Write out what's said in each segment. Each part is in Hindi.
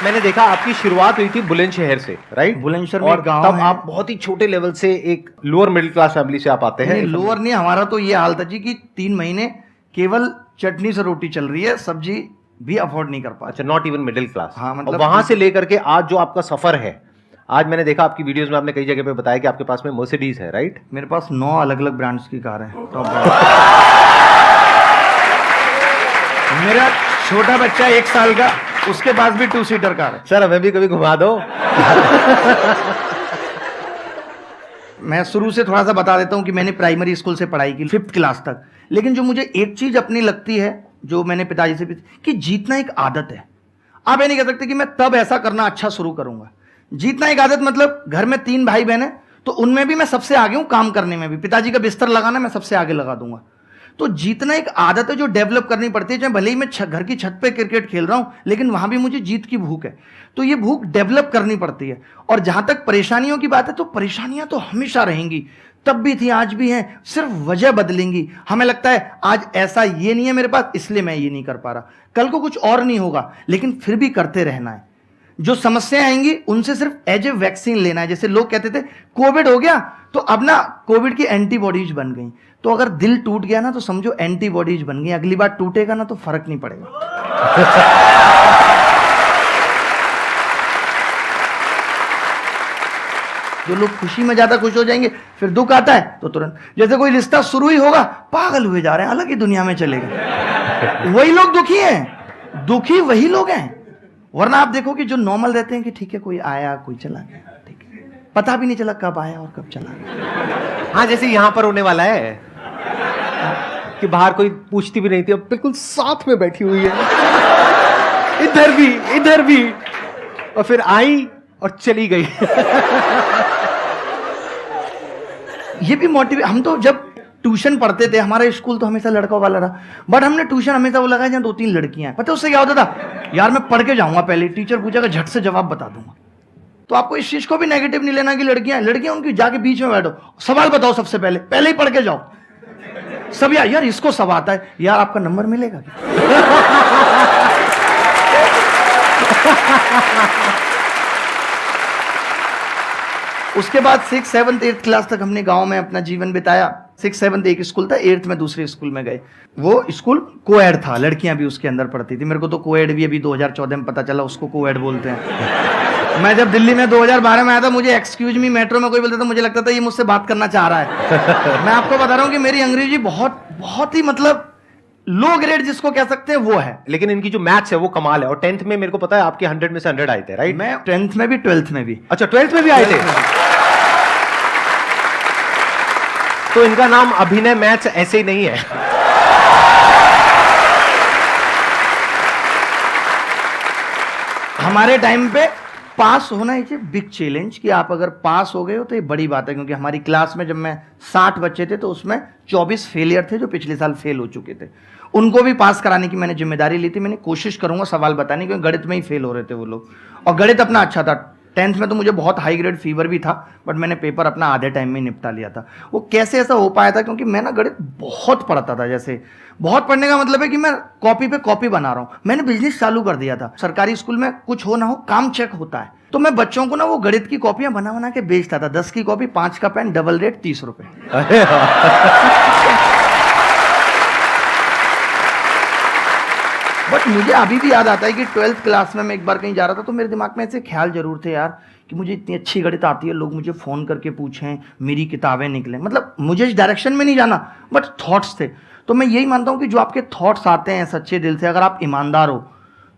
मैंने देखा आपकी शुरुआत हुई थी बुलंदशहर से, राइट? बुलंदशहर में और गांव तब है। आप बहुत ही छोटे लेवल से एक लोअर मिडिल क्लास फैमिली से आप आते हैं। नहीं, लोअर नहीं, हमारा तो ये हाल था जी कि 3 महीने केवल चटनी से रोटी चल रही है, सब्जी भी अफोर्ड नहीं कर पा। अच्छा, नॉट इवन मिडिल क्लास। हाँ, मतलब वहां से लेकर के आज जो आपका सफर है, आज मैंने देखा आपकी वीडियोस में आपने कई जगह पे बताया कि आपके पास में मर्सिडीज है, राइट? मेरे पास 9 अलग अलग ब्रांड्स की कार है, टॉप ब्रांड। मेरा छोटा बच्चा 1 साल का, उसके पास भी 2 सीटर कार है। सर हमें भी कभी घुमा दो। मैं शुरू से थोड़ा सा बता देता हूं कि मैंने प्राइमरी स्कूल से पढ़ाई की 5th क्लास तक। लेकिन जो मुझे एक चीज अपनी लगती है, जो मैंने पिताजी से भी, कि जीतना एक आदत है। आप ये नहीं कह सकते कि मैं तब ऐसा करना अच्छा शुरू करूंगा। जीतना एक आदत मतलब घर में 3 भाई बहन है, तो उनमें भी मैं सबसे आगे हूं, काम करने में भी। पिताजी का बिस्तर लगाना मैं सबसे आगे लगा दूंगा। तो जीतना एक आदत है जो डेवलप करनी पड़ती है। चाहे भले ही मैं घर की छत पे क्रिकेट खेल रहा हूं, लेकिन वहां भी मुझे जीत की भूख है। तो ये भूख डेवलप करनी पड़ती है। और जहां तक परेशानियों की बात है, तो परेशानियां तो हमेशा रहेंगी, तब भी थी, आज भी हैं, सिर्फ वजह बदलेंगी। हमें लगता है आज ऐसा ये नहीं है मेरे पास, इसलिए मैं ये नहीं कर पा रहा। कल को कुछ और नहीं होगा, लेकिन फिर भी करते रहना है। जो समस्याएं आएंगी उनसे सिर्फ एज ए वैक्सीन लेना है। जैसे लोग कहते थे कोविड हो गया तो अब ना कोविड की एंटीबॉडीज बन गई। तो अगर दिल टूट गया ना, तो समझो एंटीबॉडीज बन गई। अगली बार टूटेगा ना तो फर्क नहीं पड़ेगा। जो लोग खुशी में ज्यादा खुश हो जाएंगे, फिर दुख आता है तो तुरंत, जैसे कोई रिश्ता शुरू ही होगा, पागल हुए जा रहे हैं, अलग ही दुनिया में चले गए। वही लोग दुखी हैं, दुखी वही लोग हैं। वरना आप देखो कि जो नॉर्मल रहते हैं कि ठीक है, कोई आया कोई चला गया, ठीक है, पता भी नहीं चला कब आया और कब चला गया। हाँ, जैसे यहां पर होने वाला है कि बाहर कोई पूछती भी नहीं थी, अब बिल्कुल साथ में बैठी हुई है, इधर भी, और फिर आई और चली गई। ये भी मोटिवेट। हम तो जब ट्यूशन पढ़ते थे, हमारा स्कूल तो हमेशा लड़कों वाला रहा, बट हमने ट्यूशन हमेशा वो लगाया जहाँ 2-3 लड़कियां हैं। पता है उससे क्या होता था? यार मैं पढ़ के जाऊंगा, पहले टीचर पूछेगा झट से जवाब बता दूंगा। तो आपको इस चीज को भी नेगेटिव नहीं लेना कि लड़कियां उनकी जाके बीच में बैठो, सवाल बताओ सबसे पहले ही पढ़ के जाओ। सब यार इसको सब आता है, यार आपका नंबर मिलेगा क्या? उसके बाद 6th 7th 8th क्लास तक हमने गांव में अपना जीवन बिताया। 6th 7th एक स्कूल था, 8th में दूसरे स्कूल में गए। वो स्कूल कोएड था, लड़कियां भी उसके अंदर पढ़ती थी। मेरे को तो कोएड भी अभी 2014 में पता चला, उसको कोएड बोलते हैं। मैं जब दिल्ली में 2012 में आया था, मुझे एक्सक्यूज मी मेट्रो में कोई बोलता था, मुझे लगता था ये मुझसे बात करना चाह रहा है। मैं आपको बता रहा हूँ कि मेरी अंग्रेजी बहुत ही मतलब लो ग्रेड जिसको कह सकते हैं वो है। लेकिन इनकी जो मैथ्स है वो कमाल है। और 10th में मेरे को पता है आपके 100 में से 100 आए थे, राइट? मैं 10th में भी 12th में भी। अच्छा, 12th में भी आए थे। तो इनका नाम अभिनय मैथ्स ऐसे ही नहीं है। हमारे टाइम पे पास होना इज ए बिग चैलेंज, कि आप अगर पास हो गए हो तो ये बड़ी बात है। क्योंकि हमारी क्लास में जब मैं 60 बच्चे थे, तो उसमें 24 फेलियर थे जो पिछले साल फेल हो चुके थे। उनको भी पास कराने की मैंने जिम्मेदारी ली थी। मैंने कोशिश करूंगा सवाल बताने की, क्योंकि गणित में ही फेल हो रहे थे वो लोग। और गणित अपना अच्छा था। 10th में तो मुझे बहुत हाई ग्रेड फीवर भी था, बट मैंने पेपर अपना आधे टाइम में निपटा लिया था। वो कैसे ऐसा हो पाया था? क्योंकि मैं ना गणित बहुत पढ़ता था। जैसे बहुत पढ़ने का मतलब है कि मैं कॉपी पे कॉपी बना रहा हूँ। मैंने बिजनेस चालू कर दिया था। सरकारी स्कूल में कुछ हो ना हो काम चेक होता है, तो मैं बच्चों को ना वो गणित की कॉपियां बना बना के बेचता था। 10 की कॉपी 5 का पेन, डबल रेट 30 रुपए। बट मुझे अभी भी याद आता है कि 12th क्लास में मैं एक बार कहीं जा रहा था, तो मेरे दिमाग में ऐसे ख्याल जरूर थे यार कि मुझे इतनी अच्छी गणित आती है, लोग मुझे फ़ोन करके पूछें, मेरी किताबें निकलें। मतलब मुझे इस डायरेक्शन में नहीं जाना, बट थॉट्स थे। तो मैं यही मानता हूँ कि जो आपके थॉट्स आते हैं सच्चे दिल से, अगर आप ईमानदार हो,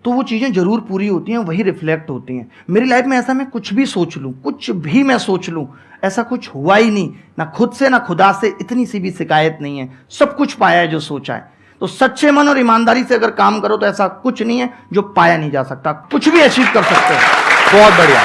तो वो चीज़ें जरूर पूरी होती हैं, वही रिफ्लेक्ट होती हैं। मेरी लाइफ में ऐसा मैं कुछ भी सोच लूँ, कुछ भी मैं सोच लूँ, ऐसा कुछ हुआ ही नहीं, ना खुद से ना खुदा से इतनी सी भी शिकायत नहीं है। सब कुछ पाया है जो सोचा है। तो सच्चे मन और ईमानदारी से अगर काम करो तो ऐसा कुछ नहीं है जो पाया नहीं जा सकता। कुछ भी अचीव कर सकते हो। बहुत बढ़िया।